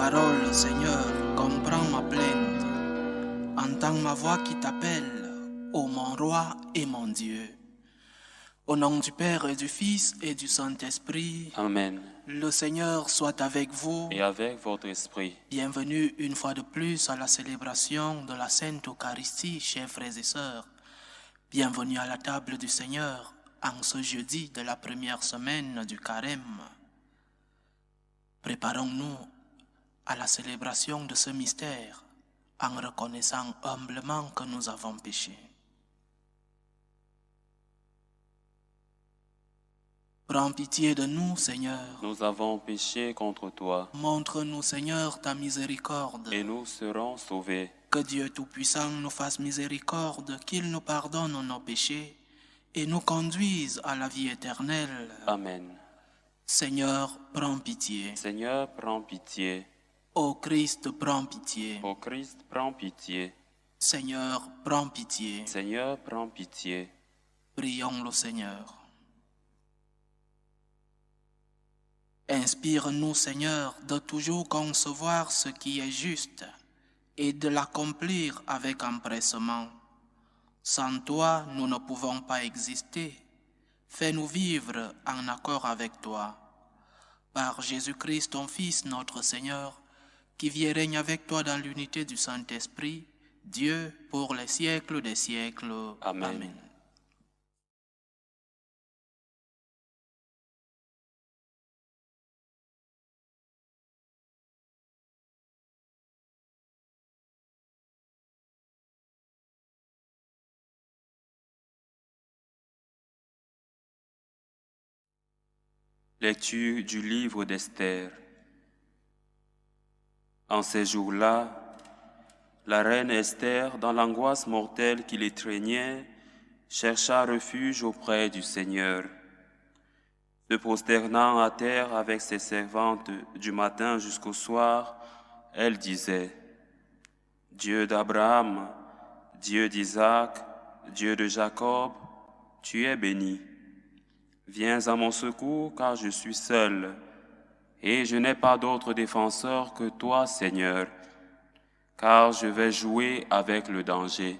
parole, Seigneur, comprends ma plainte. Entends ma voix qui t'appelle, ô mon roi et mon Dieu. Au nom du Père et du Fils et du Saint-Esprit, Amen. le Seigneur soit avec vous. Et avec votre esprit. Bienvenue une fois de plus à la célébration de la Sainte Eucharistie, chers frères et sœurs. Bienvenue à la table du Seigneur en ce jeudi de la première semaine du Carême. Préparons-nous à la célébration de ce mystère en reconnaissant humblement que nous avons péché. Prends pitié de nous, Seigneur. Nous avons péché contre toi. Montre-nous, Seigneur, ta miséricorde. Et nous serons sauvés. Que Dieu Tout-Puissant nous fasse miséricorde, qu'il nous pardonne nos péchés et nous conduise à la vie éternelle. Amen. Seigneur, prends pitié. Seigneur, prends pitié. Ô Christ, prends pitié. Ô Christ, prends pitié. Seigneur, prends pitié. Seigneur, prends pitié. Prions le Seigneur. Inspire-nous, Seigneur, de toujours concevoir ce qui est juste et de l'accomplir avec empressement. Sans toi, nous ne pouvons pas exister. Fais-nous vivre en accord avec toi. Par Jésus-Christ, ton Fils, notre Seigneur, qui vit et règne avec toi dans l'unité du Saint-Esprit, Dieu, pour les siècles des siècles. Amen. Amen. Lecture du livre d'Esther. En ces jours-là, la reine Esther, dans l'angoisse mortelle qui l'étreignait, chercha refuge auprès du Seigneur. Se prosternant à terre avec ses servantes du matin jusqu'au soir, elle disait: Dieu d'Abraham, Dieu d'Isaac, Dieu de Jacob, tu es béni. Viens à mon secours, car je suis seul, et je n'ai pas d'autre défenseur que toi, Seigneur, car je vais jouer avec le danger.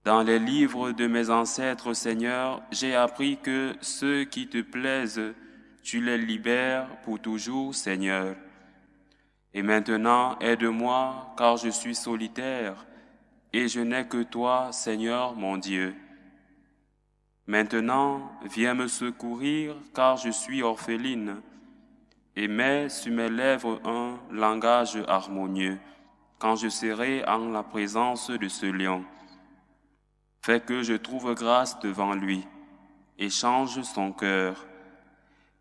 Dans les livres de mes ancêtres, Seigneur, j'ai appris que ceux qui te plaisent, tu les libères pour toujours, Seigneur. Et maintenant, aide-moi, car je suis solitaire, et je n'ai que toi, Seigneur mon Dieu. Maintenant, viens me secourir, car je suis orpheline, et mets sur mes lèvres un langage harmonieux, quand je serai en la présence de ce lion. Fais que je trouve grâce devant lui, et change son cœur,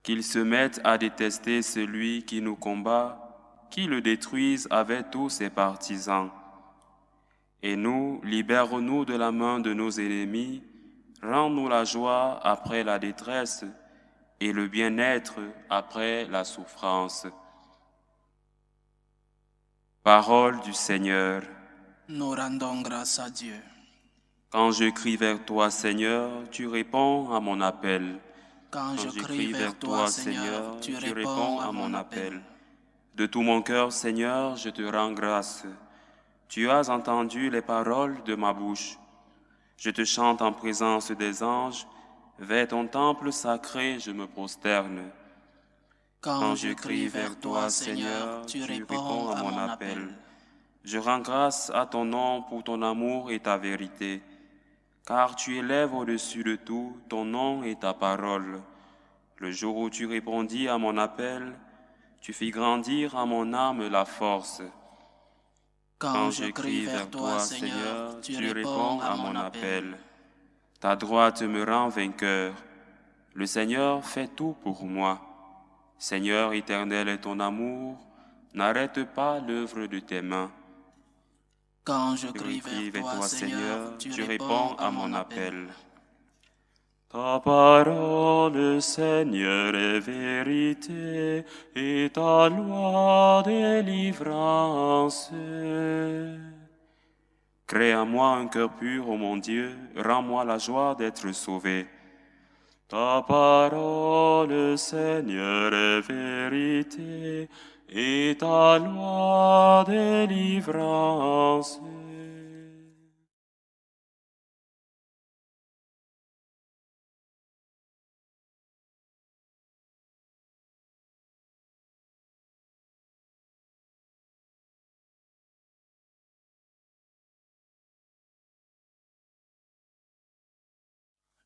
qu'il se mette à détester celui qui nous combat, qui le détruise avec tous ses partisans. Et nous, libère-nous de la main de nos ennemis, rends-nous la joie après la détresse et le bien-être après la souffrance. Parole du Seigneur. Nous rendons grâce à Dieu. Quand je crie vers toi, Seigneur, tu réponds à mon appel. Quand je crie vers toi, Seigneur, tu réponds à mon appel. De tout mon cœur, Seigneur, je te rends grâce. Tu as entendu les paroles de ma bouche. Je te chante en présence des anges, vers ton temple sacré je me prosterne. Quand je crie vers toi, Seigneur, tu réponds à mon appel. Je rends grâce à ton nom pour ton amour et ta vérité, car tu élèves au-dessus de tout ton nom et ta parole. Le jour où tu répondis à mon appel, tu fis grandir à mon âme la force. Quand je crie vers toi, Seigneur, tu réponds à mon appel. Ta droite me rend vainqueur. Le Seigneur fait tout pour moi. Seigneur éternel est ton amour, n'arrête pas l'œuvre de tes mains. Quand je crie vers toi, Seigneur, tu réponds à mon appel. Ta parole, Seigneur, est vérité, et ta loi délivrance. Crée en moi un cœur pur, ô mon Dieu, rends-moi la joie d'être sauvé. Ta parole, Seigneur, est vérité, et ta loi délivrance.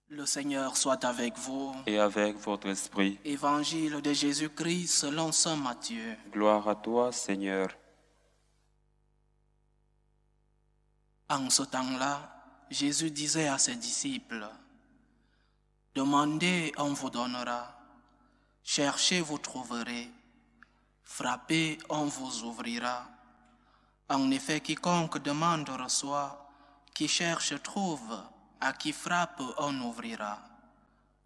Le Seigneur soit avec vous. Et avec votre esprit. Évangile de Jésus-Christ selon saint Matthieu. Gloire à toi, Seigneur. En ce temps-là, Jésus disait à ses disciples, « Demandez, on vous donnera. Cherchez, vous trouverez. Frappez, on vous ouvrira. En effet, quiconque demande reçoit, qui cherche trouve, à qui frappe on ouvrira. »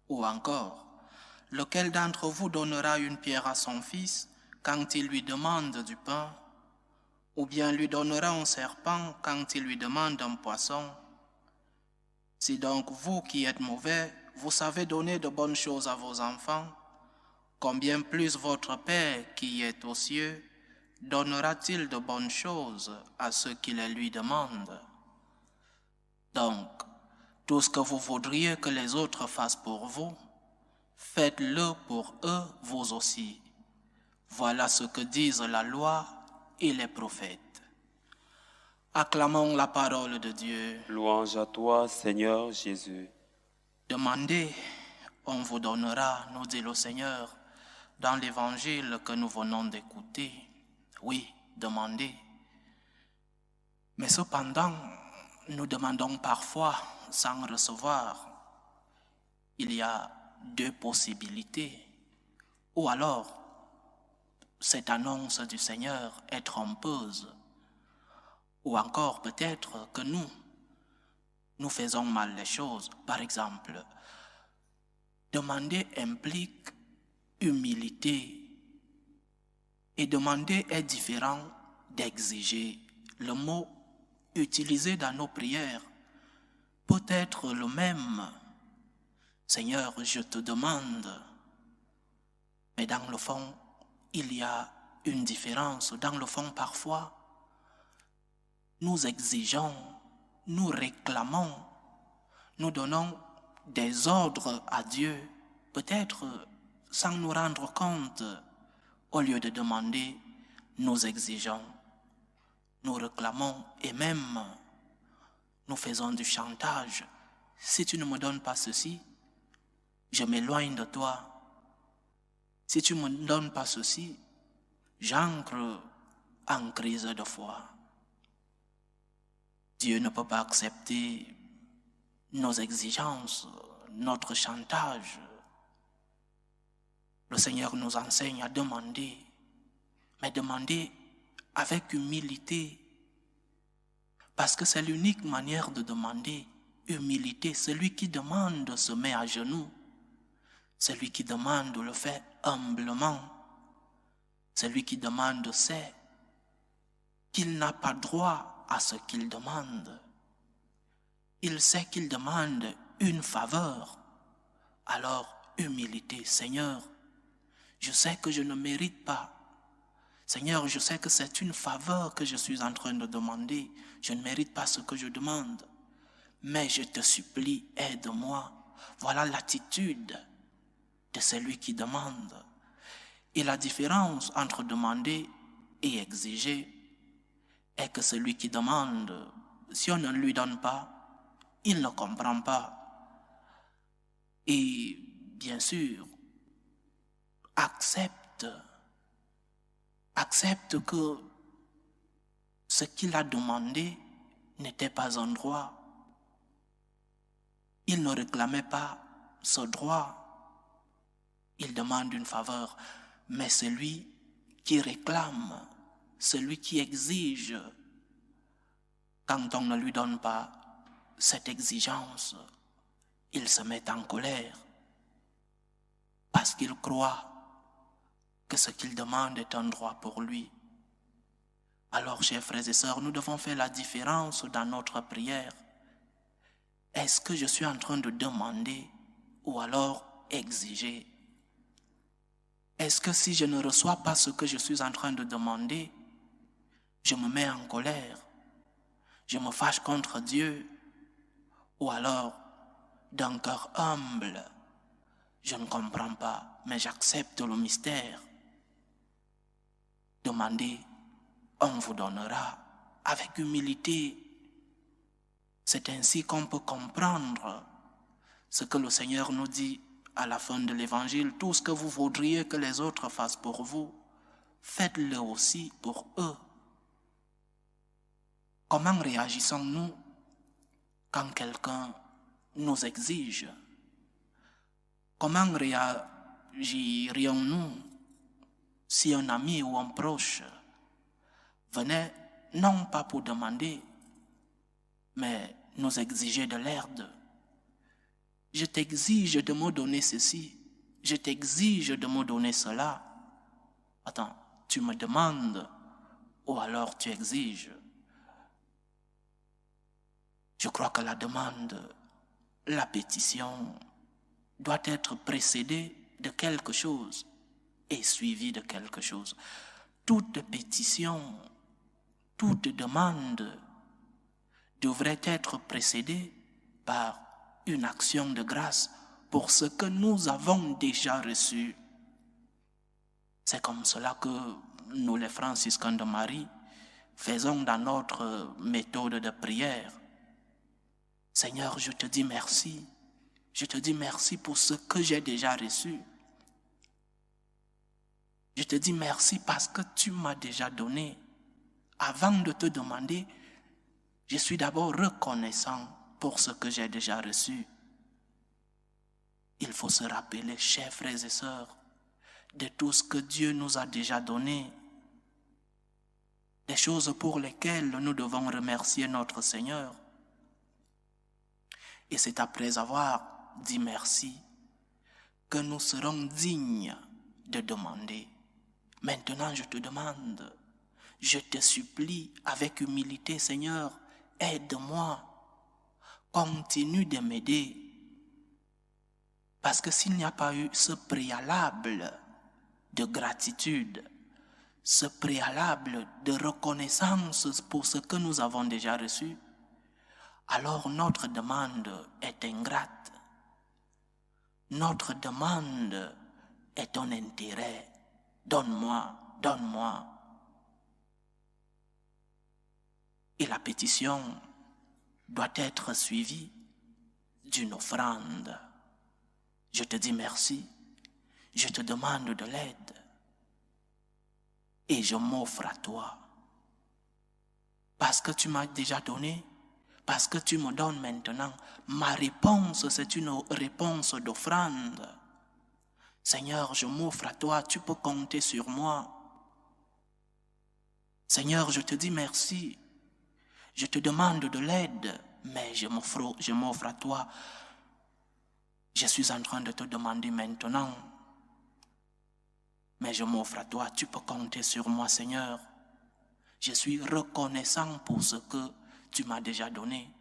Ou encore, « Lequel d'entre vous donnera une pierre à son fils quand il lui demande du pain? Ou bien lui donnera un serpent quand il lui demande un poisson? Si donc vous qui êtes mauvais, vous savez donner de bonnes choses à vos enfants, combien plus votre Père qui est aux cieux donnera-t-il de bonnes choses à ceux qui les lui demandent? Donc, tout ce que vous voudriez que les autres fassent pour vous, faites-le pour eux vous aussi. Voilà ce que disent la loi et les prophètes. Acclamons la parole de Dieu. Louange à toi, Seigneur Jésus. Demandez, on vous donnera, nous dit le Seigneur, dans l'évangile que nous venons d'écouter. Oui, demandez. Mais cependant, nous demandons parfois sans recevoir. Il y a deux possibilités. Ou alors, cette annonce du Seigneur est trompeuse. Ou encore peut-être que nous faisons mal les choses. Par exemple, demander implique humilité. Et demander est différent d'exiger. Le mot utilisé dans nos prières peut être le même. Seigneur, je te demande. Mais dans le fond, il y a une différence. Dans le fond, parfois, nous exigeons, nous réclamons, nous donnons des ordres à Dieu, peut-être sans nous rendre compte. Au lieu de demander, nous exigeons, nous réclamons et même nous faisons du chantage. Si tu ne me donnes pas ceci, je m'éloigne de toi. Si tu ne me donnes pas ceci, j'entre en crise de foi. Dieu ne peut pas accepter nos exigences, notre chantage. Le Seigneur nous enseigne à demander, mais demander avec humilité, parce que c'est l'unique manière de demander. Humilité, celui qui demande se met à genoux, celui qui demande le fait humblement, celui qui demande sait qu'il n'a pas droit à ce qu'il demande. Il sait qu'il demande une faveur. Alors, humilité, Seigneur, je sais que je ne mérite pas. Seigneur, je sais que c'est une faveur que je suis en train de demander. Je ne mérite pas ce que je demande. Mais je te supplie, aide-moi. Voilà l'attitude de celui qui demande. Et la différence entre demander et exiger est que celui qui demande, si on ne lui donne pas, il ne comprend pas. Et bien sûr, accepte que ce qu'il a demandé n'était pas un droit. Il ne réclamait pas ce droit. Il demande une faveur. Mais celui qui réclame, celui qui exige, quand on ne lui donne pas cette exigence, il se met en colère parce qu'il croit que ce qu'il demande est un droit pour lui. Alors, chers frères et sœurs, nous devons faire la différence dans notre prière. Est-ce que je suis en train de demander ou alors exiger? Est-ce que si je ne reçois pas ce que je suis en train de demander, je me mets en colère, je me fâche contre Dieu, ou alors, d'un cœur humble, je ne comprends pas, mais j'accepte le mystère. Demandez, on vous donnera avec humilité. C'est ainsi qu'on peut comprendre ce que le Seigneur nous dit à la fin de l'Évangile. Tout ce que vous voudriez que les autres fassent pour vous, faites-le aussi pour eux. Comment réagissons-nous quand quelqu'un nous exige? Comment réagirions-nous si un ami ou un proche venait non pas pour demander, mais nous exiger de l'aide? Je t'exige de me donner ceci, je t'exige de me donner cela. Attends, tu me demandes ou alors tu exiges? Je crois que la demande, la pétition doit être précédée de quelque chose et suivie de quelque chose. Toute pétition, toute demande devrait être précédée par une action de grâce pour ce que nous avons déjà reçu. C'est comme cela que nous, les franciscains de Marie, faisons dans notre méthode de prière. Seigneur, je te dis merci. Je te dis merci pour ce que j'ai déjà reçu. Je te dis merci parce que tu m'as déjà donné. Avant de te demander, je suis d'abord reconnaissant pour ce que j'ai déjà reçu. Il faut se rappeler, chers frères et sœurs, de tout ce que Dieu nous a déjà donné, des choses pour lesquelles nous devons remercier notre Seigneur. Et c'est après avoir dit merci que nous serons dignes de demander. Maintenant, je te demande, je te supplie avec humilité, Seigneur, aide-moi, continue de m'aider. Parce que s'il n'y a pas eu ce préalable de gratitude, ce préalable de reconnaissance pour ce que nous avons déjà reçu, alors notre demande est ingrate. Notre demande est un intérêt. Donne-moi, donne-moi. Et la pétition doit être suivie d'une offrande. Je te dis merci, je te demande de l'aide et je m'offre à toi. Parce que tu m'as déjà donné, parce que tu me donnes maintenant, ma réponse c'est une réponse d'offrande. Seigneur, je m'offre à toi, tu peux compter sur moi. Seigneur, je te dis merci, je te demande de l'aide, mais je m'offre à toi. Je suis en train de te demander maintenant, mais je m'offre à toi, tu peux compter sur moi, Seigneur. Je suis reconnaissant pour ce que tu m'as déjà donné,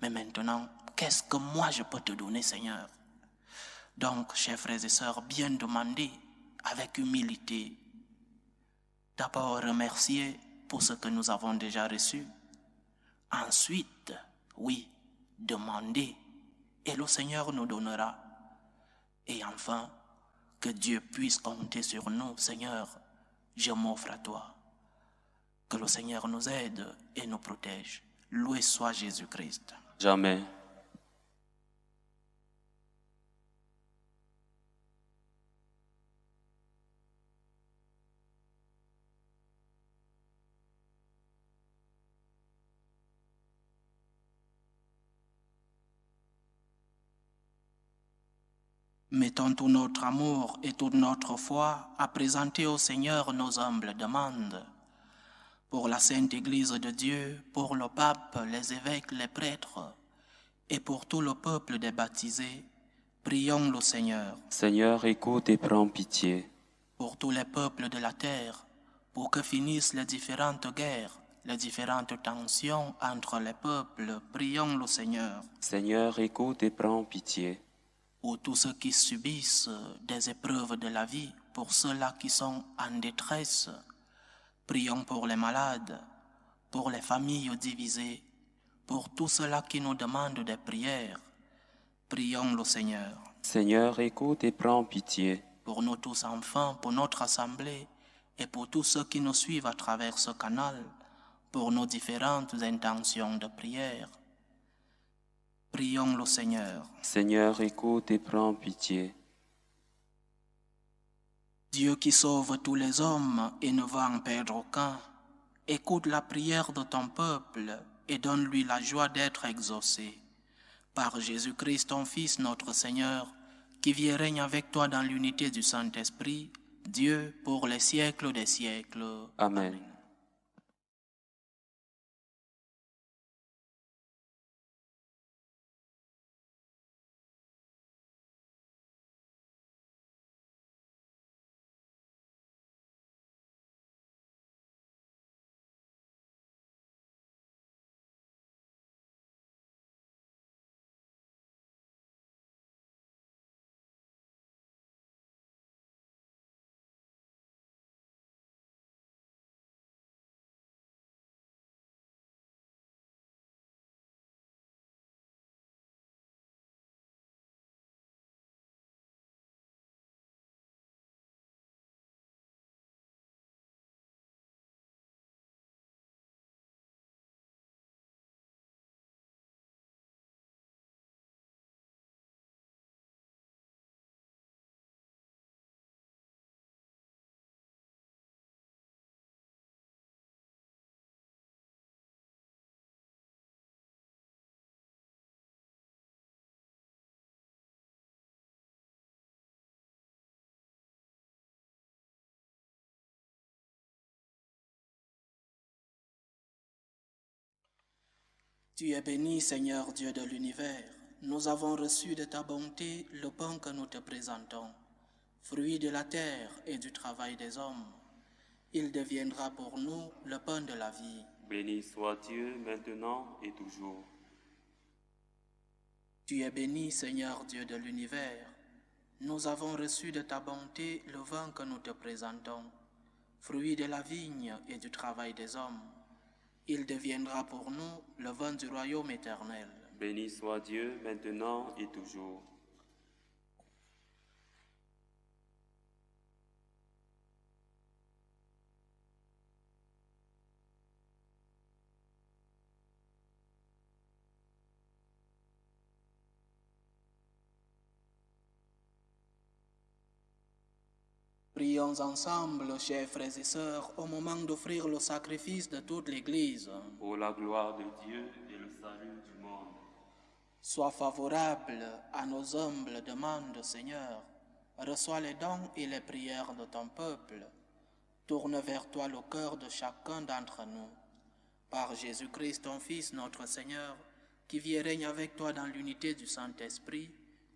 mais maintenant, qu'est-ce que moi je peux te donner, Seigneur? Donc, chers frères et sœurs, bien demander avec humilité. D'abord, remercier pour ce que nous avons déjà reçu. Ensuite, oui, demander. Et le Seigneur nous donnera. Et enfin, que Dieu puisse compter sur nous. Seigneur, je m'offre à toi. Que le Seigneur nous aide et nous protège. Loué soit Jésus-Christ. Jamais. Mettons tout notre amour et toute notre foi à présenter au Seigneur nos humbles demandes. Pour la Sainte Église de Dieu, pour le pape, les évêques, les prêtres, et pour tout le peuple des baptisés, prions le Seigneur. Seigneur, écoute et prends pitié. Pour tous les peuples de la terre, pour que finissent les différentes guerres, les différentes tensions entre les peuples, prions le Seigneur. Seigneur, écoute et prends pitié. Pour tous ceux qui subissent des épreuves de la vie, pour ceux-là qui sont en détresse. Prions pour les malades, pour les familles divisées, pour tous ceux-là qui nous demandent des prières. Prions le Seigneur. Seigneur, écoute et prends pitié. Pour nous tous enfants, pour notre assemblée et pour tous ceux qui nous suivent à travers ce canal, pour nos différentes intentions de prière. Prions le Seigneur. Seigneur, écoute et prends pitié. Dieu qui sauve tous les hommes et ne va en perdre aucun, écoute la prière de ton peuple et donne-lui la joie d'être exaucé. Par Jésus-Christ, ton Fils, notre Seigneur, qui vit et règne avec toi dans l'unité du Saint-Esprit, Dieu pour les siècles des siècles. Amen. Tu es béni, Seigneur Dieu de l'univers. Nous avons reçu de ta bonté le pain que nous te présentons, fruit de la terre et du travail des hommes. Il deviendra pour nous le pain de la vie. Béni soit Dieu maintenant et toujours. Tu es béni, Seigneur Dieu de l'univers. Nous avons reçu de ta bonté le vin que nous te présentons, fruit de la vigne et du travail des hommes. Il deviendra pour nous le vin du royaume éternel. Béni soit Dieu maintenant et toujours. Prions ensemble, chers frères et sœurs, au moment d'offrir le sacrifice de toute l'Église. Pour la gloire de Dieu et le salut du monde. Sois favorable à nos humbles demandes, Seigneur. Reçois les dons et les prières de ton peuple. Tourne vers toi le cœur de chacun d'entre nous. Par Jésus-Christ, ton Fils, notre Seigneur, qui vit et règne avec toi dans l'unité du Saint-Esprit,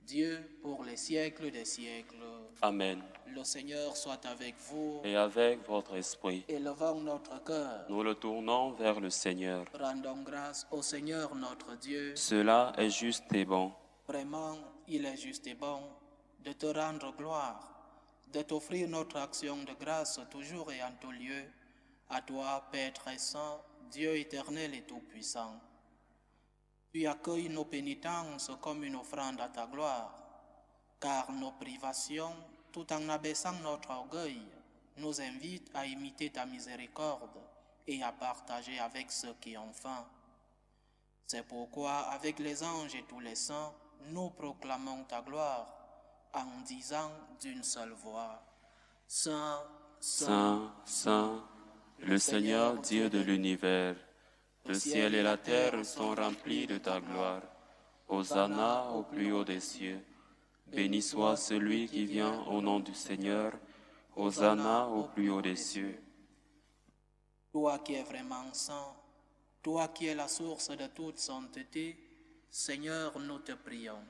Dieu pour les siècles des siècles. Amen. Le Seigneur soit avec vous. Et avec votre esprit, Élevons notre cœur. nous le tournons vers le Seigneur. Rendons grâce au Seigneur notre Dieu. Cela est juste et bon. Vraiment, il est juste et bon de te rendre gloire, de t'offrir notre action de grâce toujours et en tout lieu, à toi, Père très saint, Dieu éternel et tout-puissant. Tu accueilles nos pénitences comme une offrande à ta gloire, car nos privations, tout en abaissant notre orgueil, nous invitent à imiter ta miséricorde et à partager avec ceux qui ont faim. C'est pourquoi, avec les anges et tous les saints, nous proclamons ta gloire en disant d'une seule voix, Saint, Saint, Saint, le Seigneur Dieu de l'univers, le ciel et la terre sont remplis de ta gloire. Hosanna au plus haut des cieux. Béni soit celui qui vient au nom du Seigneur. Hosanna au plus haut des cieux. Toi qui es vraiment saint, toi qui es la source de toute sainteté, Seigneur, nous te prions.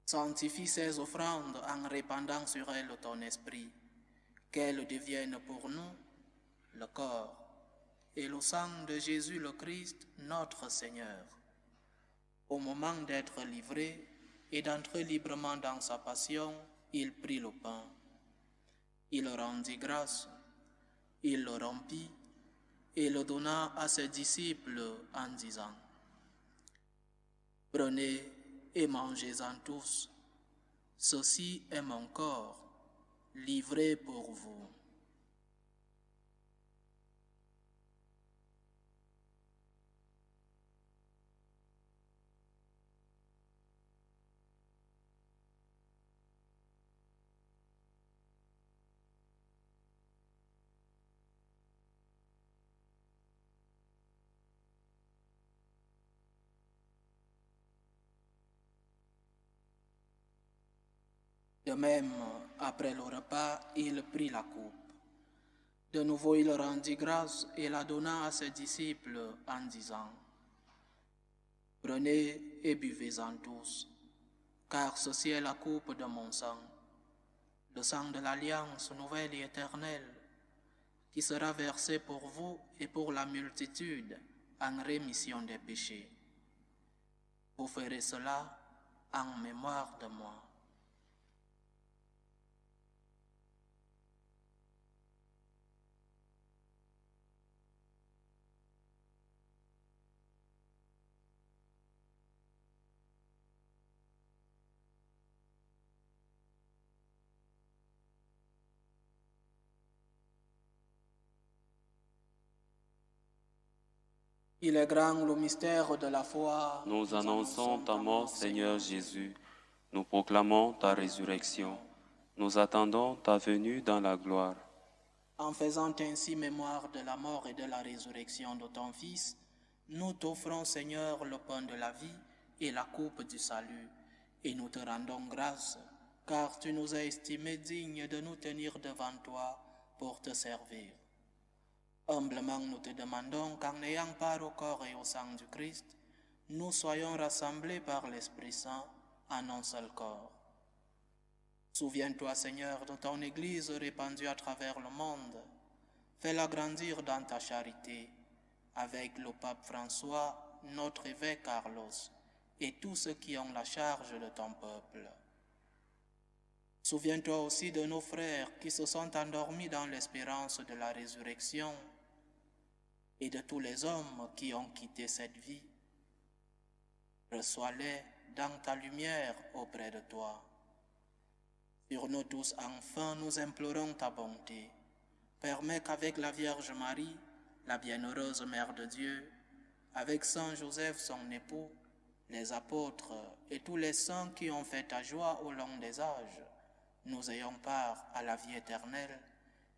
Sanctifie ces offrandes en répandant sur elles ton esprit, qu'elles deviennent pour nous le corps et le sang de Jésus le Christ, notre Seigneur. Au moment d'être livré et d'entrer librement dans sa passion, il prit le pain. Il rendit grâce, il le rompit et le donna à ses disciples en disant, « Prenez et mangez-en tous. Ceci est mon corps, livré pour vous. » De même, après le repas, il prit la coupe. De nouveau, il rendit grâce et la donna à ses disciples en disant, « Prenez et buvez-en tous, car ceci est la coupe de mon sang, le sang de l'alliance nouvelle et éternelle, qui sera versé pour vous et pour la multitude en rémission des péchés. Vous ferez cela en mémoire de moi. » Il est grand le mystère de la foi. Nous annonçons ta mort, Seigneur Jésus. Nous proclamons ta résurrection. Nous attendons ta venue dans la gloire. En faisant ainsi mémoire de la mort et de la résurrection de ton Fils, nous t'offrons, Seigneur, le pain de la vie et la coupe du salut, et nous te rendons grâce, car tu nous as estimés dignes de nous tenir devant toi pour te servir. Humblement, nous te demandons qu'en ayant part au corps et au sang du Christ, nous soyons rassemblés par l'Esprit Saint en un seul corps. Souviens-toi, Seigneur, de ton Église répandue à travers le monde. Fais-la grandir dans ta charité, avec le pape François, notre évêque Carlos, et tous ceux qui ont la charge de ton peuple. Souviens-toi aussi de nos frères qui se sont endormis dans l'espérance de la résurrection, et de tous les hommes qui ont quitté cette vie. Reçois-les dans ta lumière auprès de toi. Sur nous tous, enfin, nous implorons ta bonté. Permets qu'avec la Vierge Marie, la bienheureuse Mère de Dieu, avec Saint Joseph, son époux, les apôtres et tous les saints qui ont fait ta joie au long des âges, nous ayons part à la vie éternelle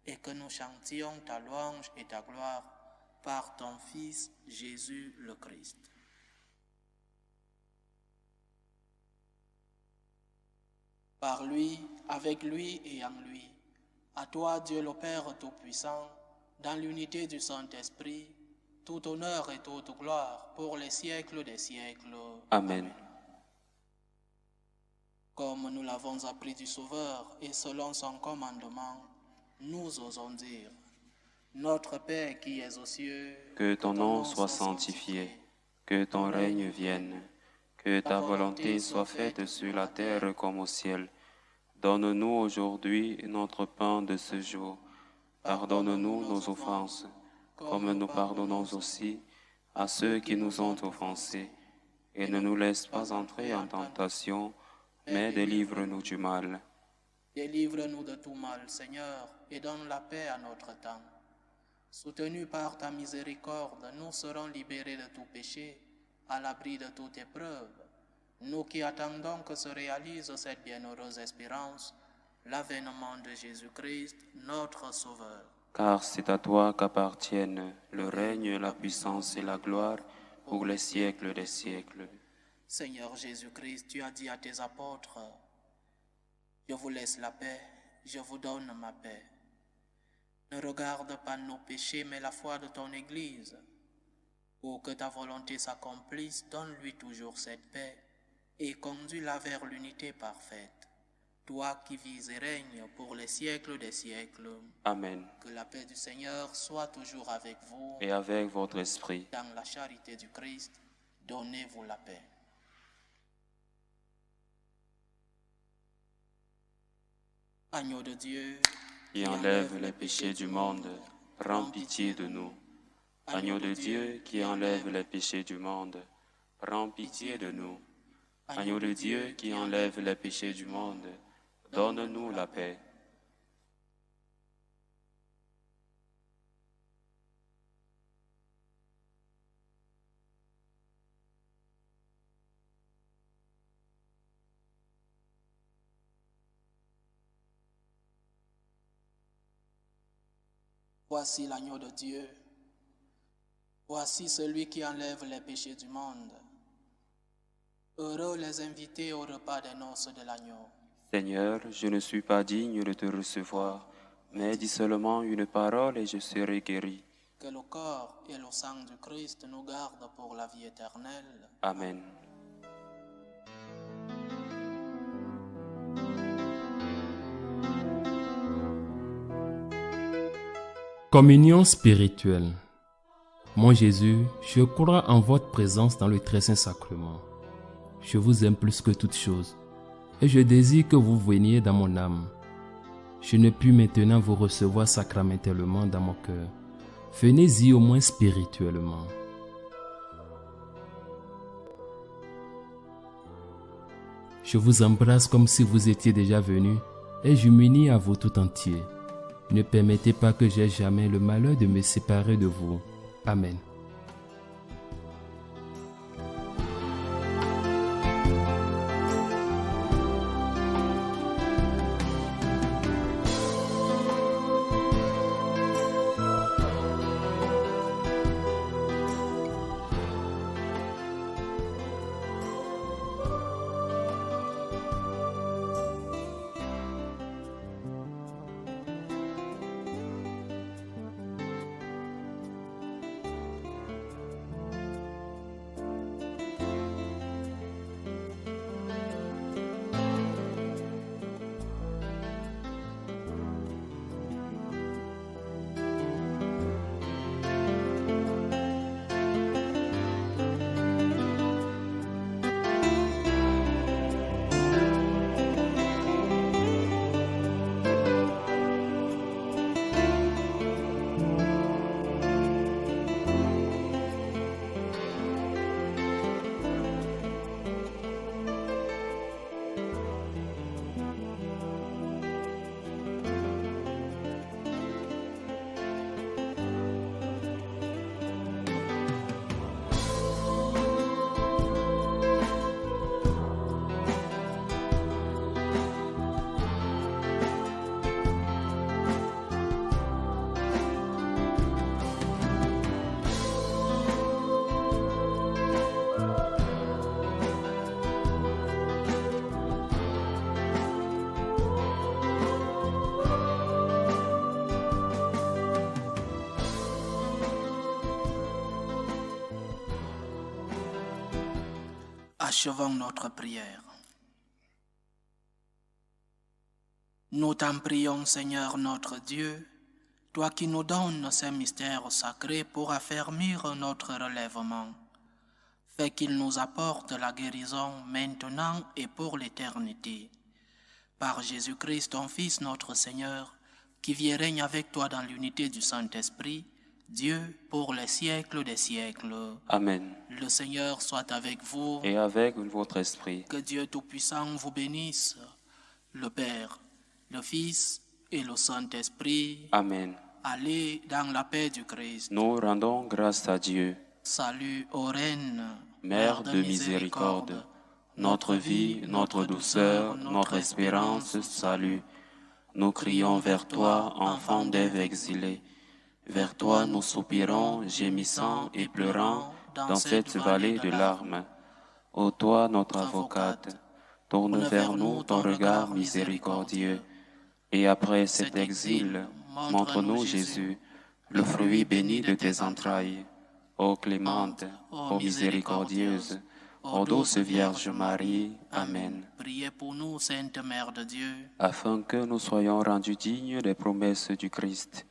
et que nous chantions ta louange et ta gloire par ton Fils Jésus le Christ. Par lui, avec lui et en lui, à toi Dieu le Père Tout-Puissant, dans l'unité du Saint-Esprit, tout honneur et toute gloire pour les siècles des siècles. Amen. Comme nous l'avons appris du Sauveur et selon son commandement, nous osons dire, Notre Père qui es aux cieux, que ton nom soit sanctifié, que ton règne vienne, que ta volonté soit faite sur la terre comme au ciel. Donne-nous aujourd'hui notre pain de ce jour. Pardonne-nous nos offenses, comme nous pardonnons aussi à ceux qui nous ont offensés. Et ne nous laisse pas entrer en tentation, mais délivre-nous du mal. Délivre-nous de tout mal, Seigneur, et donne la paix à notre temps. Soutenus par ta miséricorde, nous serons libérés de tout péché, à l'abri de toute épreuve. Nous qui attendons que se réalise cette bienheureuse espérance, l'avènement de Jésus-Christ, notre Sauveur. Car c'est à toi qu'appartiennent le règne, la puissance et la gloire pour les siècles des siècles. Seigneur Jésus-Christ, tu as dit à tes apôtres, « Je vous laisse la paix, je vous donne ma paix. » Ne regarde pas nos péchés, mais la foi de ton Église. Pour que ta volonté s'accomplisse, donne-lui toujours cette paix et conduis-la vers l'unité parfaite. Toi qui vis et règnes pour les siècles des siècles. Amen. Que la paix du Seigneur soit toujours avec vous. Et avec votre esprit. Dans la charité du Christ, donnez-vous la paix. Agneau de Dieu, qui enlève les péchés du monde, prends pitié de nous. Agneau de Dieu, qui enlève les péchés du monde, prends pitié de nous. Agneau de Dieu, qui enlève les péchés du monde, donne-nous la paix. voici l'agneau de Dieu. Voici celui qui enlève les péchés du monde. Heureux les invités au repas des noces de l'agneau. Seigneur, je ne suis pas digne de te recevoir, mais dis seulement une parole et je serai guéri. Que le corps et le sang du Christ nous gardent pour la vie éternelle. Amen. Communion spirituelle. Mon Jésus, je crois en votre présence dans le très saint sacrement. Je vous aime plus que toute chose et je désire que vous veniez dans mon âme. Je ne puis maintenant vous recevoir sacramentellement dans mon cœur. Venez-y au moins spirituellement. Je vous embrasse comme si vous étiez déjà venu et je m'unis à vous tout entier. Ne permettez pas que j'aie jamais le malheur de me séparer de vous. Amen. Achevons notre prière. Nous t'en prions, Seigneur notre Dieu, toi qui nous donnes ces mystères sacrés pour affermir notre relèvement. Fais qu'il nous apporte la guérison maintenant et pour l'éternité. Par Jésus-Christ, ton Fils, notre Seigneur, qui vit et règne avec toi dans l'unité du Saint-Esprit, Dieu pour les siècles des siècles. Amen. Le Seigneur soit avec vous. Et avec votre esprit. Que Dieu Tout-Puissant vous bénisse, le Père, le Fils et le Saint-Esprit. Amen. Allez dans la paix du Christ. Nous rendons grâce à Dieu. Salut ô Reine, Mère de miséricorde, notre vie, notre douceur, notre espérance, salut. Nous crions vers toi, enfant d'Ève exilée. Vers toi nous soupirons, gémissant et pleurant dans cette vallée de larmes. Ô toi, notre avocate, tourne vers nous ton regard miséricordieux. Et après cet exil, montre-nous Jésus, le fruit béni de tes entrailles. Ô clémente, ô miséricordieuse, ô douce Vierge Marie. Amen. Priez pour nous, Sainte Mère de Dieu, Afin que nous soyons rendus dignes des promesses du Christ.